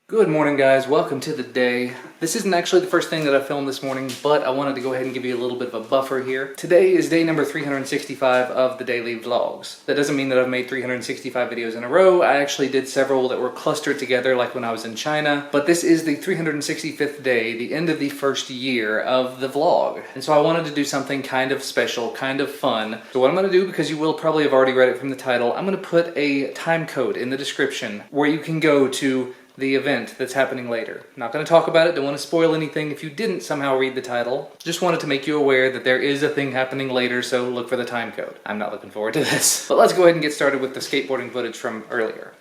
Good morning, guys. Welcome to the day. This isn't actually the first thing that I filmed this morning, but I wanted to go ahead and give you a little bit of a buffer here. Today is day number 365 of the daily vlogs. That doesn't mean that I've made 365 videos in a row. I actually did several that were clustered together like when I was in China, but this is the 365th day, the end of the first year of the vlog. And so I wanted to do something kind of special, kind of fun. So what I'm going to do, because you will probably have already read it from the title, I'm going to put a time code in the description where you can go to the event that's happening later. Not going to talk about it, don't want to spoil anything if you didn't somehow read the title. Just wanted to make you aware that there is a thing happening later, so look for the time code. I'm not looking forward to this. But let's go ahead and get started with the skateboarding footage from earlier.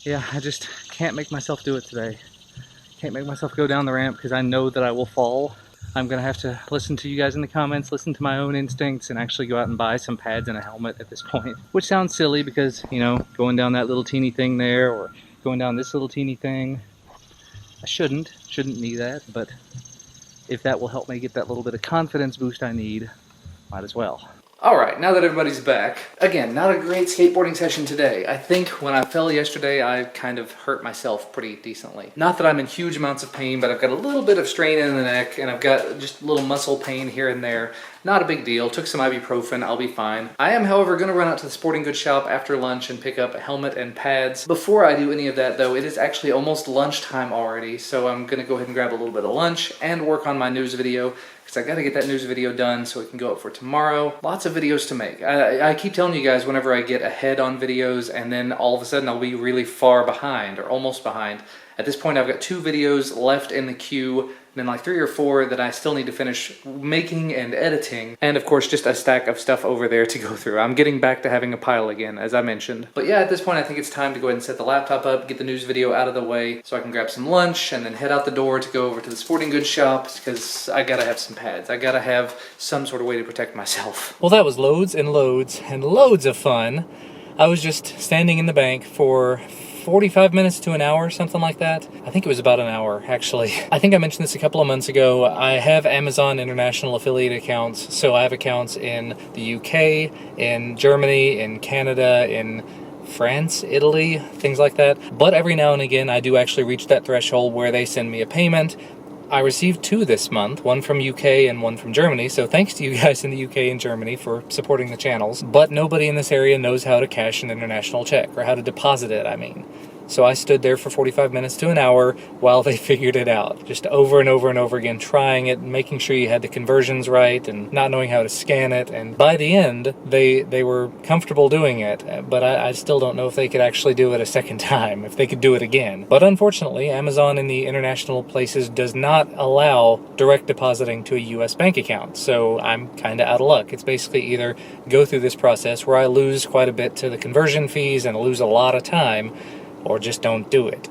Yeah, I just can't make myself do it today. Can't make myself go down the ramp because I know that I will fall. I'm gonna have to listen to you guys in the comments, listen to my own instincts, and actually go out and buy some pads and a helmet at this point. Which sounds silly because, you know, going down that little teeny thing there or going down this little teeny thing, I shouldn't need that, but if that will help me get that little bit of confidence boost I need, might as well. Alright, now that everybody's back, again, not a great skateboarding session today. I think when I fell yesterday, I kind of hurt myself pretty decently. Not that I'm in huge amounts of pain, but I've got a little bit of strain in the neck, and I've got just a little muscle pain here and there. Not a big deal. Took some ibuprofen, I'll be fine. I am, however, going to run out to the sporting goods shop after lunch and pick up a helmet and pads. Before I do any of that, though, it is actually almost lunchtime already, so I'm going to go ahead and grab a little bit of lunch and work on my news video, because I got to get that news video done so it can go up for tomorrow. Lots of videos to make. I keep telling you guys whenever I get ahead on videos and then all of a sudden I'll be really far behind or almost behind. At this point I've got 2 videos left in the queue, and then like 3 or 4 that I still need to finish making and editing, and of course just a stack of stuff over there to go through. I'm getting back to having a pile again, as I mentioned. But yeah, at this point I think it's time to go ahead and set the laptop up, get the news video out of the way so I can grab some lunch and then head out the door to go over to the sporting goods shop, because I gotta have some pads. I gotta have some sort of way to protect myself. Well, that was loads and loads and loads of fun. I was just standing in the bank for 45 minutes to an hour, something like that. I think it was about an hour, actually. I think I mentioned this a couple of months ago. I have Amazon international affiliate accounts, so I have accounts in the UK, in Germany, in Canada, in France, Italy, things like that. But every now and again, I do actually reach that threshold where they send me a payment. I received 2 this month, one from UK and one from Germany, so thanks to you guys in the UK and Germany for supporting the channels. But nobody in this area knows how to cash an international check, or how to deposit it, I mean. So I stood there for 45 minutes to an hour while they figured it out. Just over and over and over again, trying it, making sure you had the conversions right, and not knowing how to scan it. And by the end, they were comfortable doing it, but I still don't know if they could actually do it a second time, if they could do it again. But unfortunately, Amazon in the international places does not allow direct depositing to a US bank account, so I'm kind of out of luck. It's basically either go through this process where I lose quite a bit to the conversion fees and lose a lot of time, or just don't do it.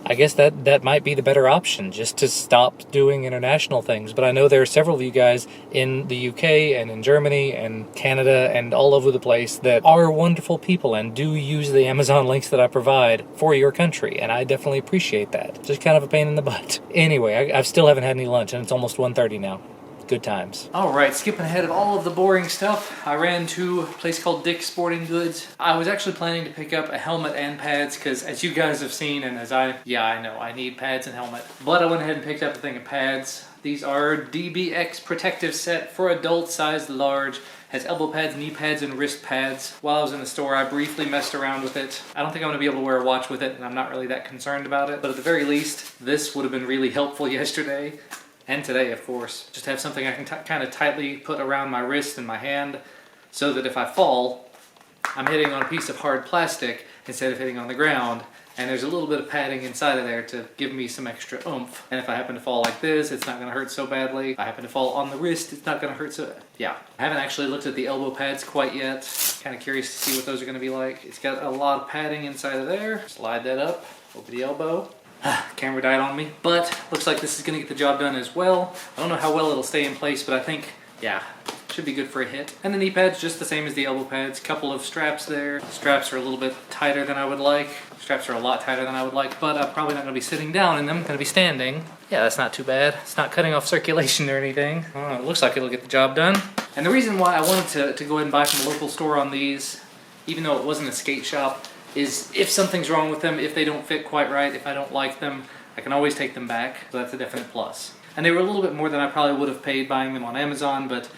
I guess that might be the better option, just to stop doing international things. But I know there are several of you guys in the UK and in Germany and Canada and all over the place that are wonderful people and do use the Amazon links that I provide for your country, and I definitely appreciate that. Just kind of a pain in the butt. Anyway, I still haven't had any lunch, and it's almost 1:30 now. Good times. Alright, skipping ahead of all of the boring stuff, I ran to a place called Dick's Sporting Goods. I was actually planning to pick up a helmet and pads, because as you guys have seen, and as I know, I need pads and helmet. But I went ahead and picked up a thing of pads. These are DBX Protective Set for adult size large. Has elbow pads, knee pads, and wrist pads. While I was in the store, I briefly messed around with it. I don't think I'm going to be able to wear a watch with it, and I'm not really that concerned about it. But at the very least, this would have been really helpful yesterday. And today, of course. Just have something I can kind of tightly put around my wrist and my hand, so that if I fall, I'm hitting on a piece of hard plastic instead of hitting on the ground, and there's a little bit of padding inside of there to give me some extra oomph. And if I happen to fall like this, it's not gonna hurt so badly. If I happen to fall on the wrist, it's not gonna hurt so, yeah. I haven't actually looked at the elbow pads quite yet. Kind of curious to see what those are gonna be like. It's got a lot of padding inside of there. Slide that up over the elbow. Camera died on me, but looks like this is gonna get the job done as well. I don't know how well it'll stay in place, but I think, yeah, should be good for a hit. And the knee pads, just the same as the elbow pads. Couple of straps there. Straps are a little bit tighter than I would like. Straps are a lot tighter than I would like, but I'm probably not gonna be sitting down in them. I'm gonna be standing. Yeah, that's not too bad. It's not cutting off circulation or anything. It looks like it'll get the job done. And the reason why I wanted to go ahead and buy from a local store on these, even though it wasn't a skate shop, is if something's wrong with them, if they don't fit quite right, if I don't like them, I can always take them back. So that's a definite plus. And they were a little bit more than I probably would have paid buying them on Amazon, but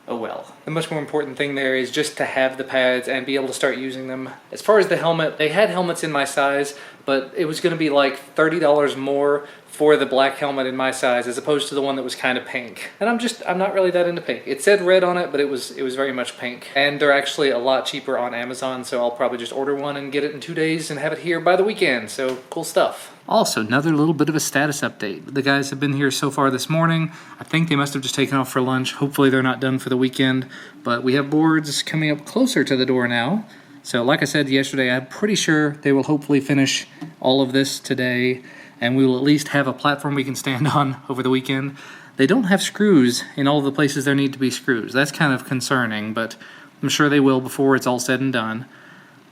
oh well. The much more important thing there is just to have the pads and be able to start using them. As far as the helmet, they had helmets in my size, but it was gonna be like $30 more for the black helmet in my size as opposed to the one that was kind of pink. And I'm not really that into pink. It said red on it, but it was very much pink. And they're actually a lot cheaper on Amazon, so I'll probably just order one and get it in 2 days and have it here by the weekend. So cool stuff. Also, another little bit of a status update. The guys have been here so far this morning. I think they must have just taken off for lunch. Hopefully they're not done for the weekend, but we have boards coming up closer to the door now. So like I said yesterday, I'm pretty sure they will hopefully finish all of this today, and we will at least have a platform we can stand on over the weekend. They don't have screws in all the places there need to be screws. That's kind of concerning, but I'm sure they will before it's all said and done.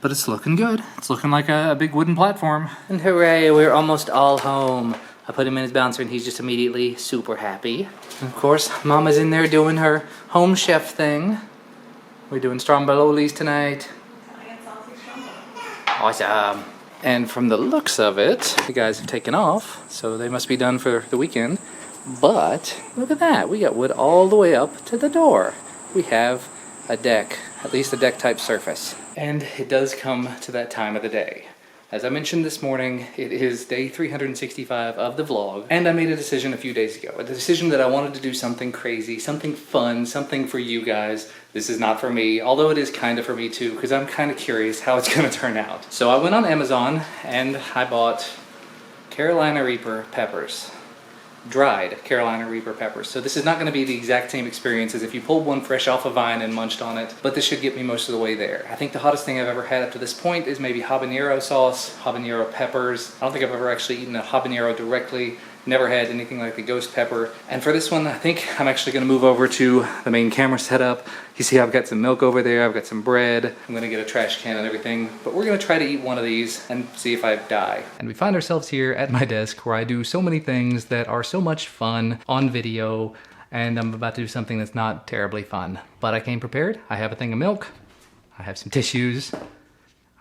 But it's looking good. It's looking like a big wooden platform. And hooray, we're almost all home. I put him in his bouncer and he's just immediately super happy. And of course, Mama's in there doing her home chef thing. We're doing Strombolis tonight. Awesome. And from the looks of it, the guys have taken off, so they must be done for the weekend. But look at that, we got wood all the way up to the door. We have a deck, at least a deck type surface. And it does come to that time of the day. As I mentioned this morning, it is day 365 of the vlog, and I made a decision a few days ago. A decision that I wanted to do something crazy, something fun, something for you guys. This is not for me, although it is kind of for me too, because I'm kind of curious how it's going to turn out. So I went on Amazon and I bought Carolina Reaper peppers. Dried Carolina Reaper peppers. So this is not going to be the exact same experience as if you pulled one fresh off a vine and munched on it, but this should get me most of the way there. I think the hottest thing I've ever had up to this point is maybe habanero sauce, habanero peppers. I don't think I've ever actually eaten a habanero directly. Never had anything like the ghost pepper. And for this one, I think I'm actually going to move over to the main camera setup. You see I've got some milk over there, I've got some bread. I'm going to get a trash can and everything. But we're going to try to eat one of these and see if I die. And we find ourselves here at my desk where I do so many things that are so much fun on video. And I'm about to do something that's not terribly fun. But I came prepared. I have a thing of milk. I have some tissues.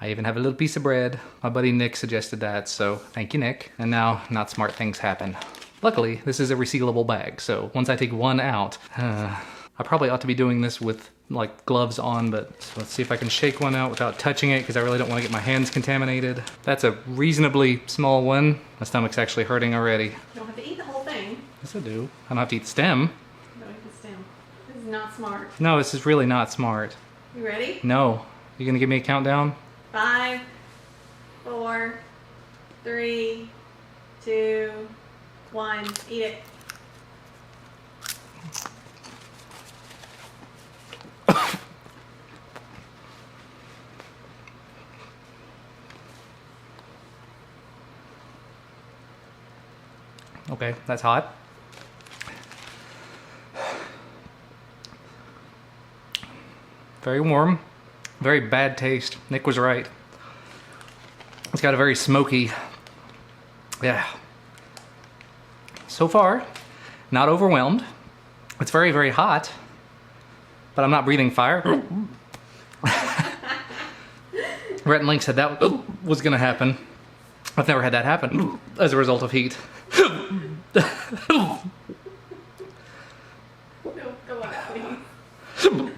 I even have a little piece of bread. My buddy Nick suggested that, so thank you, Nick. And now, not smart things happen. Luckily, this is a resealable bag, so once I take one out, I probably ought to be doing this with like gloves on, but let's see if I can shake one out without touching it, because I really don't want to get my hands contaminated. That's a reasonably small one. My stomach's actually hurting already. You don't have to eat the whole thing. Yes, I do. I don't have to eat the stem. No, eat the stem. This is not smart. No, this is really not smart. You ready? No. You gonna give me a countdown? 5, 4, 3, 2, 1. Eat it. Okay, that's hot. Very warm. Very bad taste. Nick was right. It's got a very smoky, yeah. So far, not overwhelmed. It's very, very hot, but I'm not breathing fire. Rhett and Link said that was gonna happen. I've never had that happen as a result of heat. No, go on, please.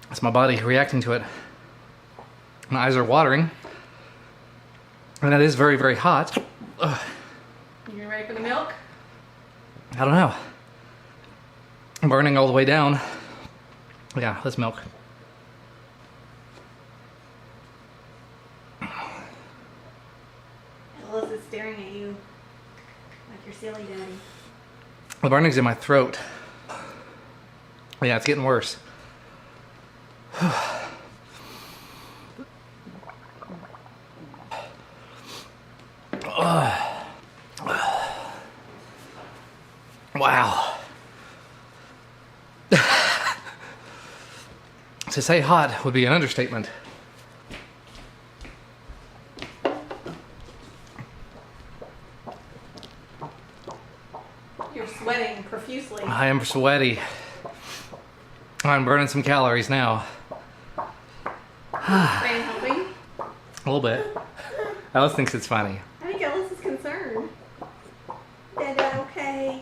That's my body reacting to it. My eyes are watering. And that is very, very hot. You ready for the milk? I don't know. I'm burning all the way down. Yeah, let's milk. is staring at you like your silly daddy. The burning's in my throat. Yeah, it's getting worse. Wow. To say hot would be an understatement. You're sweating profusely. I am sweaty. I'm burning some calories now. Fan helping? A little bit. Alice thinks it's funny. I think Ellis is concerned. Dada, okay?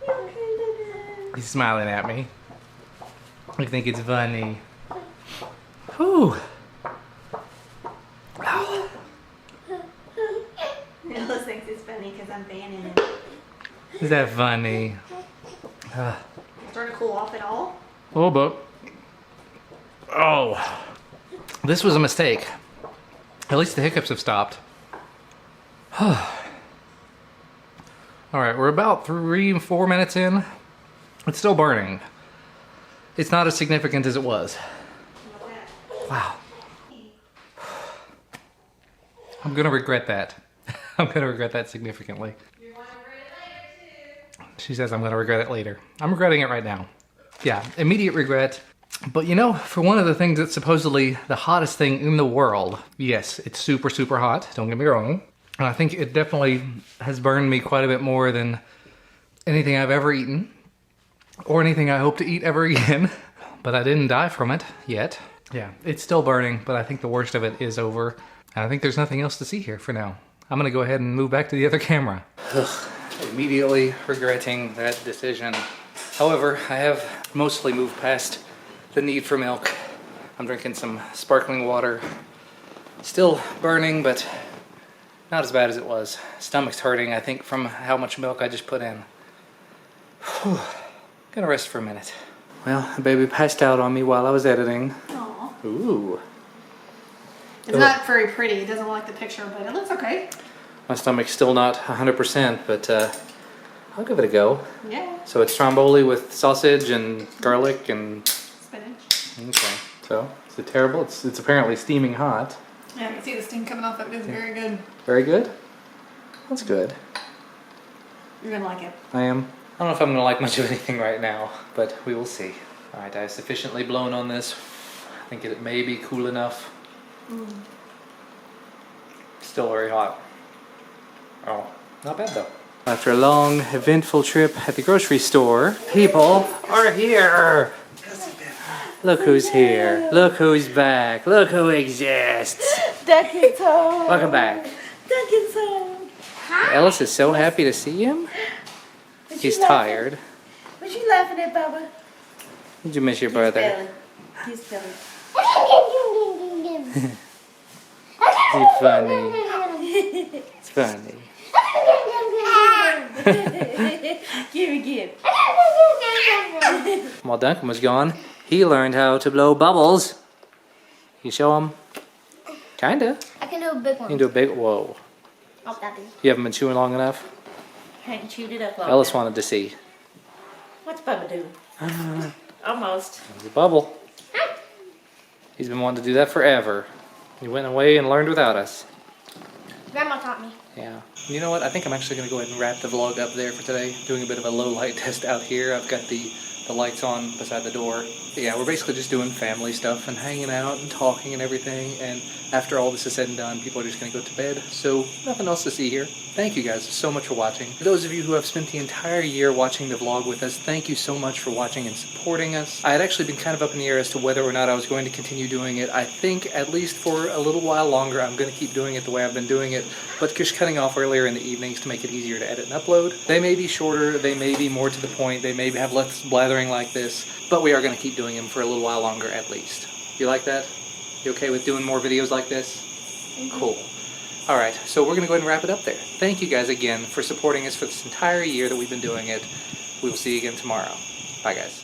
You okay, Dada? He's smiling at me. I think it's funny. Whew. Ow. Ellis thinks it's funny because I'm fanning him. Is that funny? Starting to cool off at all? A little bit. Oh. This was a mistake. At least the hiccups have stopped. Alright, we're about 3-4 minutes in. It's still burning. It's not as significant as it was. Wow. I'm gonna regret that. I'm gonna regret that significantly. You're going to regret it later, too. She says I'm gonna regret it later. I'm regretting it right now. Yeah, immediate regret. But you know, for one of the things that's supposedly the hottest thing in the world, yes, it's super, super hot, don't get me wrong. And I think it definitely has burned me quite a bit more than anything I've ever eaten. Or anything I hope to eat ever again. But I didn't die from it yet. Yeah, it's still burning, but I think the worst of it is over. And I think there's nothing else to see here for now. I'm gonna go ahead and move back to the other camera. Immediately regretting that decision. However, I have mostly moved past the need for milk. I'm drinking some sparkling water. Still burning, but not as bad as it was. Stomach's hurting, I think, from how much milk I just put in. Whew. Gonna rest for a minute. Well, the baby passed out on me while I was editing. Aww. Ooh. It's not very pretty. It doesn't look like the picture, but it looks okay. My stomach's still not 100%, but I'll give it a go. Yeah. So it's stromboli with sausage and garlic and... Spinach. Okay. So, is it terrible? It's apparently steaming hot. Yeah, I can see the steam coming off of it. It's very good. Very good? That's good. You're gonna like it. I am. I don't know if I'm going to like much of anything right now, but we will see. Alright, I've sufficiently blown on this. I think it may be cool enough. Still very hot. Oh, not bad though. After a long, eventful trip at the grocery store, people are here! Look who's here. Look who's back. Look who exists. Duncan's home. Welcome back. Duncan's home. Hi. Ellis is so happy to see him. He's tired. What you laughing at, Bubba? Did you miss your brother? He's Billy. It's funny. It's funny. Give me give. While Duncan was gone, he learned how to blow bubbles. You show him? Kinda. I can do a big You one. can do a big, whoa. Oh, that big. You haven't been chewing long enough? Hadn't chewed it up long Ellis enough. wanted to see. What's Bubba doing? Almost. There's a bubble. He's been wanting to do that forever. He went away and learned without us. Grandma taught me. Yeah. You know what? I think I'm actually going to go ahead and wrap the vlog up there for today. Doing a bit of a low light test out here. I've got the lights on beside the door. But yeah, we're basically just doing family stuff and hanging out and talking and everything. And after all this is said and done, people are just going to go to bed. So nothing else to see here. Thank you guys so much for watching. For those of you who have spent the entire year watching the vlog with us, thank you so much for watching and supporting us. I had actually been kind of up in the air as to whether or not I was going to continue doing it. I think at least for a little while longer, I'm going to keep doing it the way I've been doing it, but just cutting off earlier in the evenings to make it easier to edit and upload. They may be shorter, they may be more to the point, they may have less blathering like this, but we are going to keep doing them for a little while longer at least. You like that? You okay with doing more videos like this? Cool. Alright, so we're going to go ahead and wrap it up there. Thank you guys again for supporting us for this entire year that we've been doing it. We will see you again tomorrow. Bye guys.